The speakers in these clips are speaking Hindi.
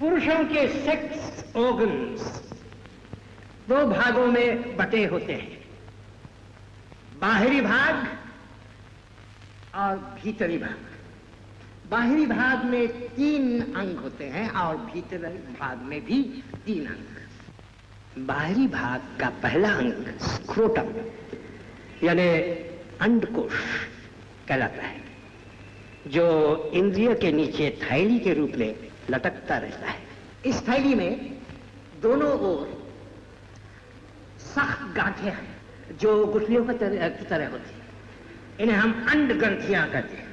पुरुषों के सेक्स ऑर्गन्स दो भागों में बटे होते हैं, बाहरी भाग और भीतरी भाग। बाहरी भाग में 3 अंग होते हैं और भीतरी भाग में भी 3 अंग। बाहरी भाग का पहला अंग स्क्रोटम यानी अंडकोश कहलाता है, जो इंद्रिय के नीचे थैली के रूप में लटकता रहता है। इस थैली में दोनों ओर सख्त गांठें हैं जो गुठलियों की तरह होती हैं। इन्हें हम अंड ग्रंथियां कहते हैं।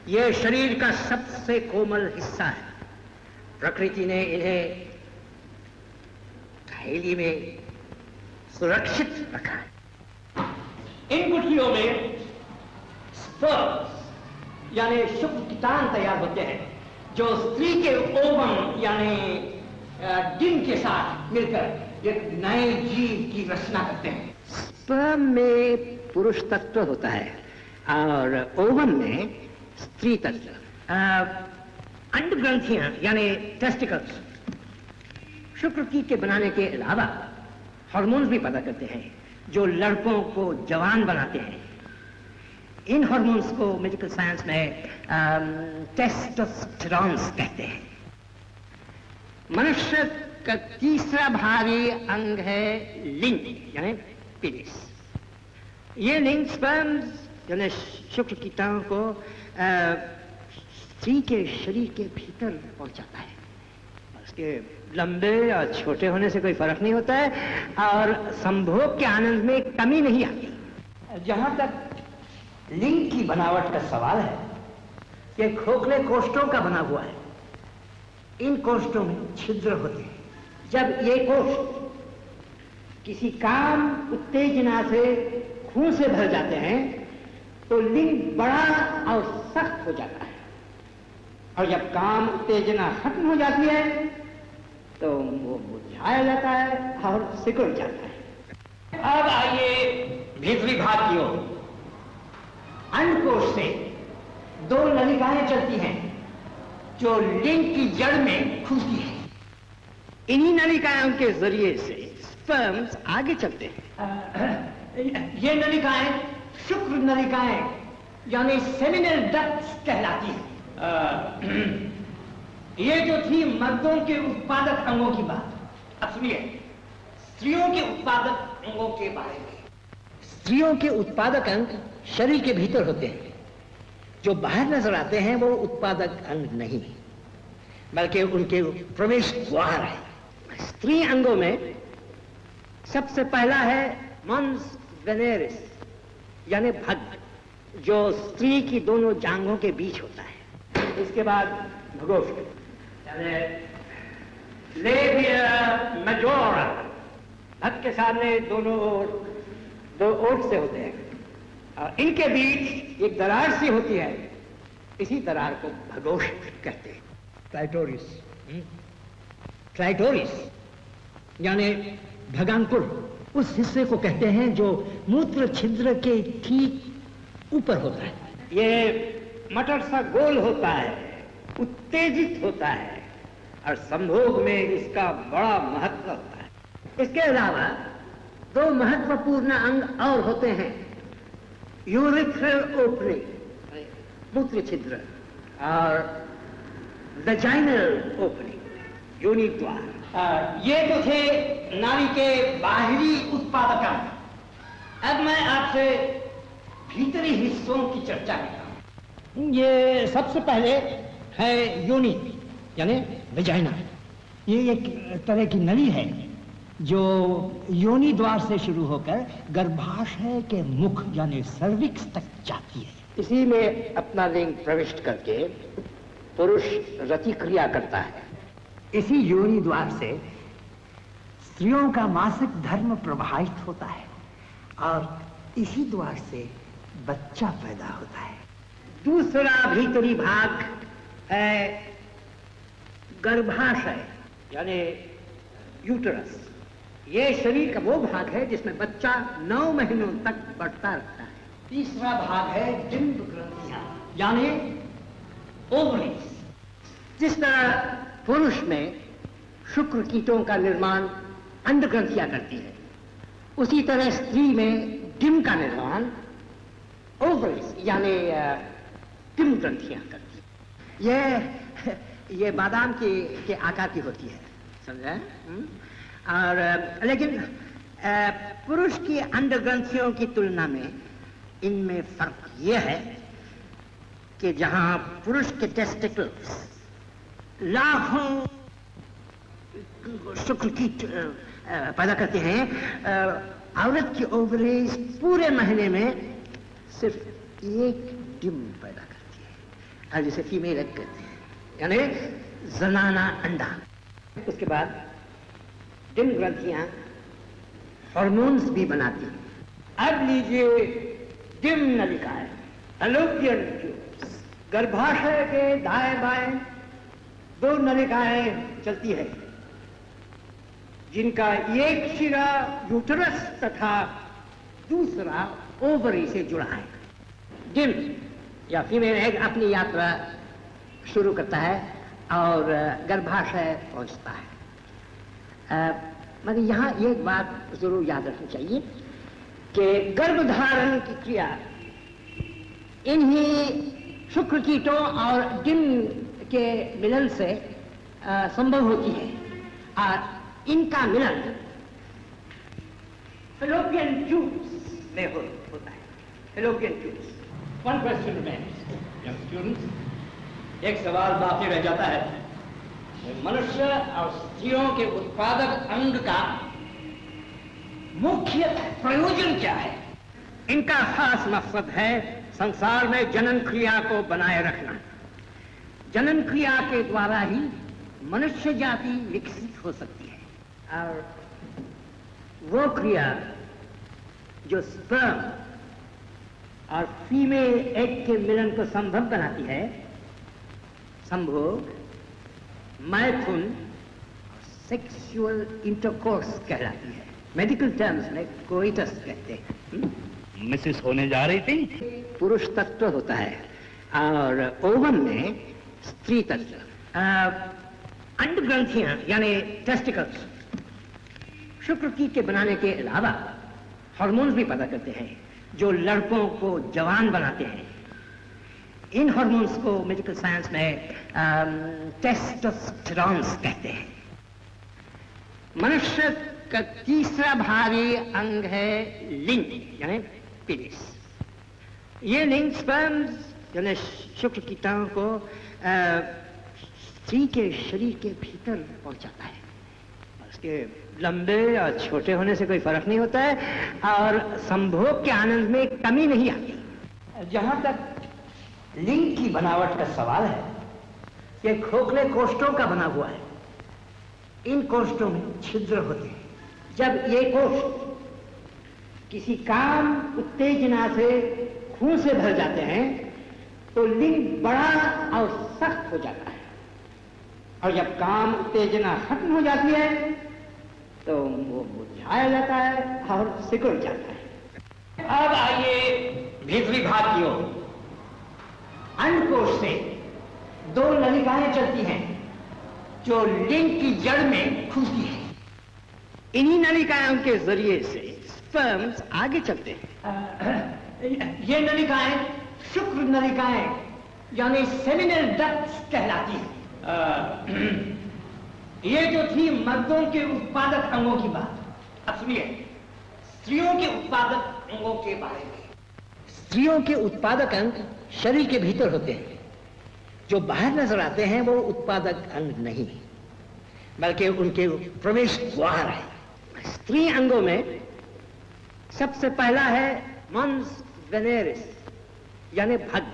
यह शरीर का सबसे कोमल हिस्सा है। प्रकृति ने इन्हें थैली में सुरक्षित रखा है। इन गुठलियों में स्पर्म्स यानी शुक्र कीटाणु तैयार होते हैं, जो स्त्री के ओवम यानी डिंब के साथ मिलकर एक नए जीव की रचना करते हैं। स्पर्म में पुरुष तत्व होता है और ओवम में स्त्री तत्व। अंड ग्रंथियां यानी टेस्टिकल्स शुक्र के बनाने के अलावा हार्मोन्स भी पैदा करते हैं जो लड़कों को जवान बनाते हैं। इन हार्मोन्स को मेडिकल साइंस में टेस्टोस्टेरॉन्स कहते हैं। मनुष्य का तीसरा भारी अंग है लिंग यानी पेनिस। ये लिंग स्पर्म्स यानी शुक्र कीटाणु को स्त्री के शरीर के भीतर पहुंचाता है। उसके लंबे और छोटे होने से कोई फर्क नहीं होता है और संभोग के आनंद में कमी नहीं आती। जहां तक लिंग की बनावट का सवाल है, ये खोखले कोष्ठों का बना हुआ है। इन कोष्ठों में छिद्र होते हैं। जब ये कोष्ठ किसी काम उत्तेजना से खून से भर जाते हैं तो लिंग बड़ा और सख्त हो जाता है, और जब काम उत्तेजना खत्म हो जाती है तो वो मुरझाया जाता है और सिकुड़ जाता है। अब आइए भीतरी भाग की ओर। अंडकोश से 2 नलिकाएं चलती हैं जो लिंग की जड़ में खुलती है। इन्हीं नलिकाओं के जरिए से स्पर्म्स आगे चलते हैं। ये नलिकाएं शुक्र नलिकाएं यानी सेमिनल डक्ट्स कहलाती हैं। ये जो थी मर्दों के उत्पादक अंगों की बात, अब सुनिए स्त्रियों के उत्पादक अंगों के बारे में। स्त्रियों के उत्पादक अंग शरीर के भीतर होते हैं। जो बाहर नजर आते हैं वो उत्पादक अंग नहीं, बल्कि उनके प्रवेश द्वार है। स्त्री अंगों में सबसे पहला है मॉन्स वेनेरिस यानी भग, जो स्त्री की दोनों जांघों के बीच होता है। इसके बाद भगोष्ठ यानी लेबिया मेजोरा, भग के सामने दोनों ओर 2 ओठ से होते हैं और इनके बीच एक दरार सी होती है। इसी दरार को भगोष्ठ कहते हैं। क्लाइटोरिस यानी भगांकुर उस हिस्से को कहते हैं जो मूत्र छिद्र के ठीक ऊपर होता है। ये मटर सा गोल होता है, उत्तेजित होता है और संभोग में इसका बड़ा महत्व होता है। इसके अलावा 2 महत्वपूर्ण अंग और होते हैं, यूरिथ्रल ओपनिंग मूत्र छिद्र और वेजाइनल ओपनिंग योनि द्वार। ये तो थे नारी के बाहरी उत्पादक अंग। अब मैं आपसे भीतरी हिस्सों की चर्चा करता हूं। ये सबसे पहले है योनि यानी वेजाइना। ये एक तरह की नली है जो योनि द्वार से शुरू होकर गर्भाशय के मुख यानी सर्विक्स तक जाती है। इसी में अपना लिंग प्रविष्ट करके पुरुष रति क्रिया करता है। इसी योनि द्वार से स्त्रियों का मासिक धर्म प्रवाहित होता है और इसी द्वार से बच्चा पैदा होता है। दूसरा भीतरी भाग है गर्भाशय यानी यूटरस। ये शरीर का वो भाग है जिसमें बच्चा 9 महीनों तक बढ़ता रहता है। तीसरा भाग है डिंब ग्रंथियां यानी ओवरीज। जिस तरह पुरुष में शुक्र कीटों का निर्माण अंडग्रंथियां करती है, उसी तरह स्त्री में डिम का निर्माण ओवरीज यानी डिम ग्रंथियां करती है। ये बादाम के आकार की होती है, समझे? और लेकिन पुरुष की अंडग्रंथियों की तुलना में इनमें फर्क यह है कि जहां पुरुष के टेस्टिकल्स लाखों शुक्र कीट पैदा करते हैं, औरत की ओवरीज पूरे महीने में सिर्फ एक डिम पैदा करती है, और जिसे फीमेल एग कहते हैं, यानी जनाना अंडा। उसके बाद डिम ग्रंथियां हार्मोन्स भी बनाती हैं। अब लीजिए डिम नलिकाएं, फैलोपियन ट्यूब्स, गर्भाशय के दाएं बाएं दो नलिकाएं चलती है, जिनका एक सिरा यूटरस तथा दूसरा ओवरी से जुड़ा है। डिम या फीमेल एग अपनी यात्रा शुरू करता है और गर्भाशय पहुंचता है। मगर यहाँ एक बात जरूर याद रखनी चाहिए कि गर्भधारण की क्रिया इन्हीं शुक्र कीटों और डिम के मिलन से संभव होती है, और इनका मिलन फैलोपियन ट्यूब्स में होता है। Fallopian tubes. One question remains, young students, एक सवाल बाकी रह जाता है, मनुष्य और स्त्रियों के उत्पादक अंग का मुख्य प्रयोजन क्या है? इनका खास मकसद है संसार में जनन क्रिया को बनाए रखना। जनन क्रिया के द्वारा ही मनुष्य जाति विकसित हो सकती है, और वो क्रिया जो स्पर्म और फीमेल एग के मिलन को संभव बनाती है, संभोग, मैथुन, सेक्सुअल इंटरकोर्स कहलाती है। मेडिकल टर्म्स में कोइटस कहते हैं। मिसेस होने जा रही थी। पुरुष तत्व होता है और ओवम में स्त्री तत्व। अंडग्रंथियां यानी टेस्टिकल्स शुक्र कीट के बनाने के अलावा हार्मोन्स भी पैदा करते हैं जो लड़कों को जवान बनाते हैं। इन हार्मोन्स को मेडिकल साइंस में टेस्टोस्टेरॉन्स कहते हैं। मनुष्य का तीसरा भारी अंग है लिंग यानी पेनिस। ये लिंग स्पर्म्स यानी शुक्र कीटाणु को स्त्री के शरीर के भीतर पहुंचाता है। उसके लंबे या छोटे होने से कोई फर्क नहीं होता है और संभोग के आनंद में कमी नहीं आती। जहां तक लिंग की बनावट का सवाल है, ये खोखले कोष्ठों का बना हुआ है। इन कोष्ठों में छिद्र होते हैं। जब ये कोष्ठ किसी काम उत्तेजना से खून से भर जाते हैं तो लिंग बड़ा और सख्त हो जाता है, और जब काम उत्तेजना खत्म हो जाती है तो वो मुरझाया जाता है और सिकुड़ जाता है। अब आइए भीतरी भाग की ओर। अंडकोश से दो नलिकाएं चलती हैं जो लिंग की जड़ में खुलती है। इन्हीं नलिकाओं के जरिए से स्पर्म्स आगे चलते हैं। ये नलिकाएं शुक्र नलिकाएं यानी सेमिनल डक्ट्स कहलाती हैं। ये जो थी मर्दों के उत्पादक अंगों की बात, अब सुनिए स्त्रियों के उत्पादक अंगों के बारे में। स्त्रियों के उत्पादक अंग शरीर के भीतर होते हैं। जो बाहर नजर आते हैं वो उत्पादक अंग नहीं, बल्कि उनके प्रवेश द्वार है। स्त्री अंगों में सबसे पहला है मॉन्स वेनेरिस यानी भग,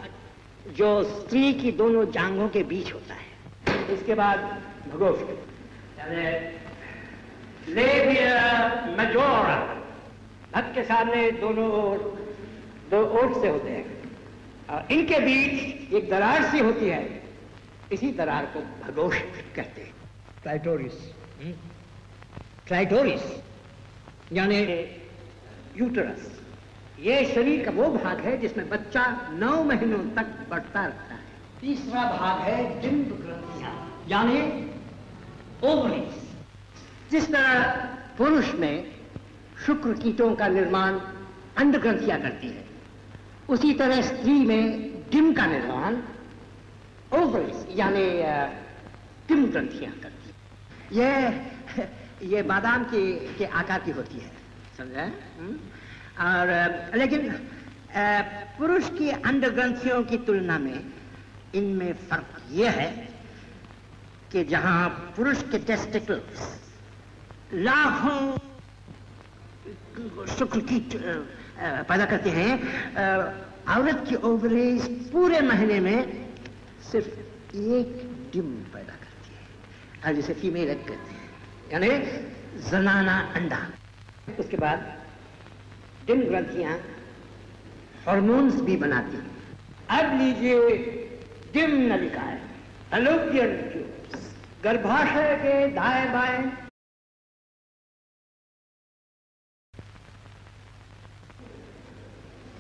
जो स्त्री की दोनों जांघों के बीच होता है। इसके बाद भगोष्ठ यानी लेबिया मेजोरा, भग के सामने दोनों ओर दो ओठ से होते हैं और इनके बीच एक दरार सी होती है। इसी दरार को भगोष्ठ कहते हैं। क्लाइटोरिस यानी यूटरस, ये शरीर का वो भाग है जिसमें बच्चा 9 महीनों तक बढ़ता रहता है। तीसरा भाग है डिंब ग्रंथियां यानी ओवरीज। जिस तरह पुरुष में शुक्र कीटों का निर्माण अंडग्रंथियां करती है, उसी तरह स्त्री में डिम का निर्माण ओवरीज यानी डिम ग्रंथियां करती है। ये बादाम के आकार की होती है, समझे? और लेकिन पुरुष की अंडग्रंथियों की तुलना में इनमें फर्क यह है कि जहां पुरुष के टेस्टिकल्स लाखों शुक्र कीट पैदा करते हैं, औरत की ओवरीज पूरे महीने में सिर्फ एक डिम पैदा करती है, और जिसे फीमेल एग कहते हैं, यानी जनाना अंडा। उसके बाद डिम ग्रंथियां हार्मोन्स भी बनाती हैं। अब लीजिए डिम नलिकाएं, फैलोपियन ट्यूब्स, गर्भाशय के दाएं बाएं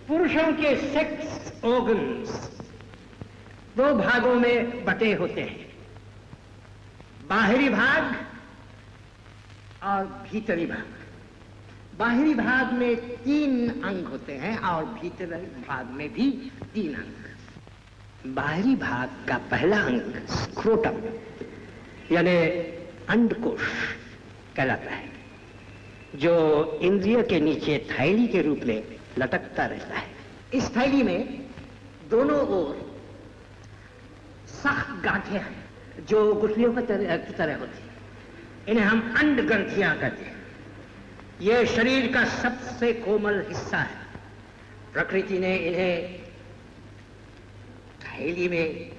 पुरुषों के सेक्स ऑर्गन्स दो भागों में बटे होते हैं, बाहरी भाग और भीतरी भाग। बाहरी भाग में 3 अंग होते हैं और भीतरी भाग में भी 3 अंग। बाहरी भाग का पहला अंग स्क्रोटम यानी अंडकोश कहलाता है, जो इंद्रिय के नीचे थैली के रूप में लटकता रहता है। इस थैली में दोनों ओर सख्त गांठें हैं जो गुठलियों की तरह होती हैं। इन्हें हम अंड ग्रंथियां कहते हैं। यह शरीर का सबसे कोमल हिस्सा है। प्रकृति ने इन्हें थैली में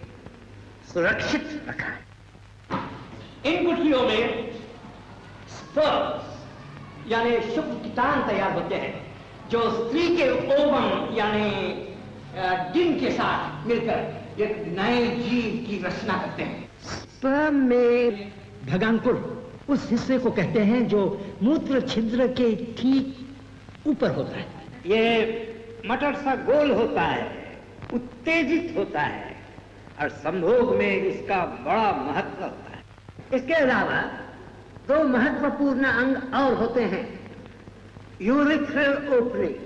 सुरक्षित रखा है। इन गुठलियों में स्पर्म्स यानी शुक्र कीटाणु तैयार होते हैं, जो स्त्री के ओवम यानी डिम के साथ मिलकर एक नए जीव की रचना करते हैं। स्पर्म में भगांकुर उस हिस्से को कहते हैं जो मूत्र छिद्र के ठीक ऊपर होता है। ये मटर सा गोल होता है, उत्तेजित होता है और संभोग में इसका बड़ा महत्व होता है। इसके अलावा 2 महत्वपूर्ण अंग और होते हैं, यूरिथ्रल ओपनिंग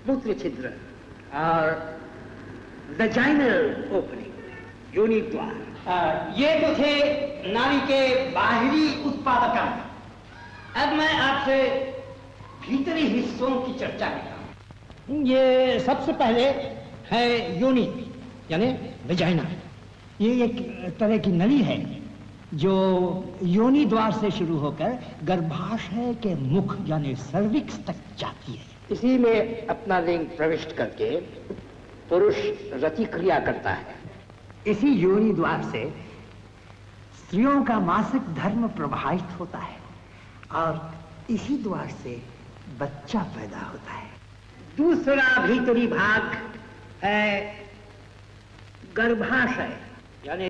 मूत्र छिद्र और वेजाइनल ओपनिंग योनि द्वार। ये तो थे नारी के बाहरी उत्पादक अंग। अब मैं आपसे भीतरी हिस्सों की चर्चा करता हूं। ये सबसे पहले है योनि यानी वेजाइना। ये एक तरह की नली है जो योनि द्वार से शुरू होकर गर्भाशय के मुख यानी सर्विक्स तक जाती है। इसी में अपना लिंग प्रविष्ट करके पुरुष रति क्रिया करता है। इसी योनि द्वार से स्त्रियों का मासिक धर्म प्रवाहित होता है और इसी द्वार से बच्चा पैदा होता है। दूसरा भीतरी भाग है गर्भाशय यानी